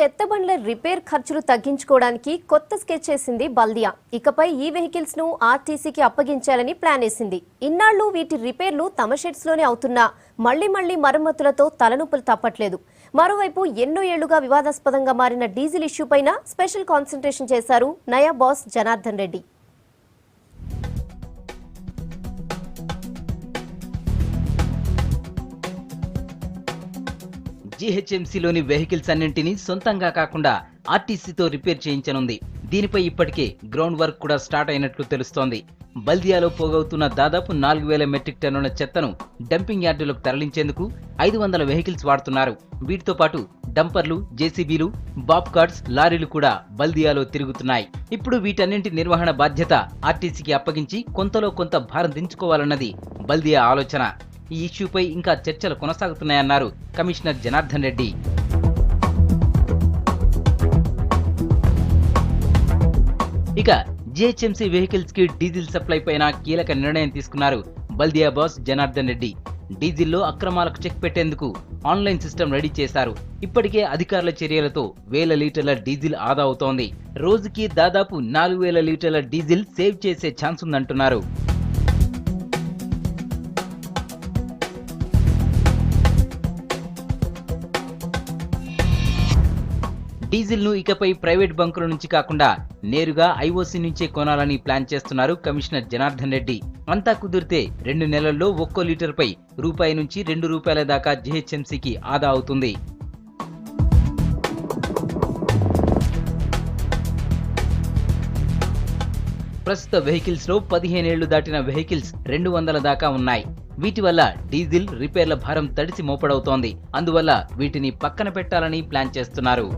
చెత్త బండ్ల రిపేర్ ఖర్చులు తగ్గించుకోవడానికి కొత్త స్కెచ్ చేసింది బల్దియా. ఇకపై ఈ వెహికల్స్ ను ఆర్టీసీకి అప్పగించాలని ప్లాన్ వేసింది. ఇన్నాళ్లు వీటి రిపేర్లు తమ షెడ్స్ లోనే అవుతున్నా మళ్లీ మరమ్మతులతో తలనొప్పులు తప్పట్లేదు. మరోవైపు ఎన్నో ఏళ్లుగా వివాదాస్పదంగా మారిన డీజిల్ ఇష్యూ పైన స్పెషల్ కాన్సంట్రేషన్ చేశారు నయా బాస్ జనార్దన్ రెడ్డి. జీహెచ్ఎంసీలోని వెహికల్స్ అన్నింటినీ సొంతంగా కాకుండా ఆర్టీసీతో రిపేర్ చేయించనుంది. దీనిపై ఇప్పటికే గ్రౌండ్ వర్క్ కూడా స్టార్ట్ అయినట్లు తెలుస్తోంది. బల్దియాలో పోగవుతున్న దాదాపు 4000 మెట్రిక్ టన్నుల చెత్తను డంపింగ్ యార్డులకు తరలించేందుకు 500 వెహికల్స్ వాడుతున్నారు. వీటితో పాటు డంపర్లు, జేసీబీలు, బాబ్ కార్డ్స్, లారీలు కూడా బల్దియాలో తిరుగుతున్నాయి. ఇప్పుడు వీటన్నింటి నిర్వహణ బాధ్యత ఆర్టీసీకి అప్పగించి కొంతలో కొంత భారం దించుకోవాలన్నది బల్దియా ఆలోచన. ఈ ఇష్యూపై ఇంకా చర్చలు కొనసాగుతున్నాయన్నారు కమిషనర్ జనార్దన్ రెడ్డి. ఇక జీహెచ్ఎంసీ వెహికల్స్ కి డీజిల్ సప్లై పైన కీలక నిర్ణయం తీసుకున్నారు బల్దియా బాస్ జనార్దన్ రెడ్డి. డీజిల్లో అక్రమాలకు చెక్ పెట్టేందుకు ఆన్లైన్ సిస్టమ్ రెడీ చేశారు. ఇప్పటికే అధికారుల చర్యలతో 1000 లీటర్ల డీజిల్ ఆదా అవుతోంది. రోజుకి దాదాపు 4000 లీటర్ల డీజిల్ సేవ్ చేసే ఛాన్స్ ఉందంటున్నారు. డీజిల్ ను ఇకపై ప్రైవేట్ బంకుల నుంచి కాకుండా నేరుగా ఐఓసీ నుంచే కొనాలని ప్లాన్ చేస్తున్నారు కమిషనర్ జనార్దన్ రెడ్డి. అంతా కుదిరితే 2 నెలల్లో ఒక్కో లీటర్పై రూపాయి నుంచి ₹2 దాకా జీహెచ్ఎంసీకి ఆదా అవుతుంది. ప్రస్తుత వెహికల్స్ లో 15 ఏళ్లు దాటిన వెహికల్స్ 200 దాకా ఉన్నాయి. వీటి వల్ల డీజిల్ రిపేర్ల భారం తడిసి మోపడవుతోంది. అందువల్ల వీటిని పక్కన పెట్టాలని ప్లాన్ చేస్తున్నారు.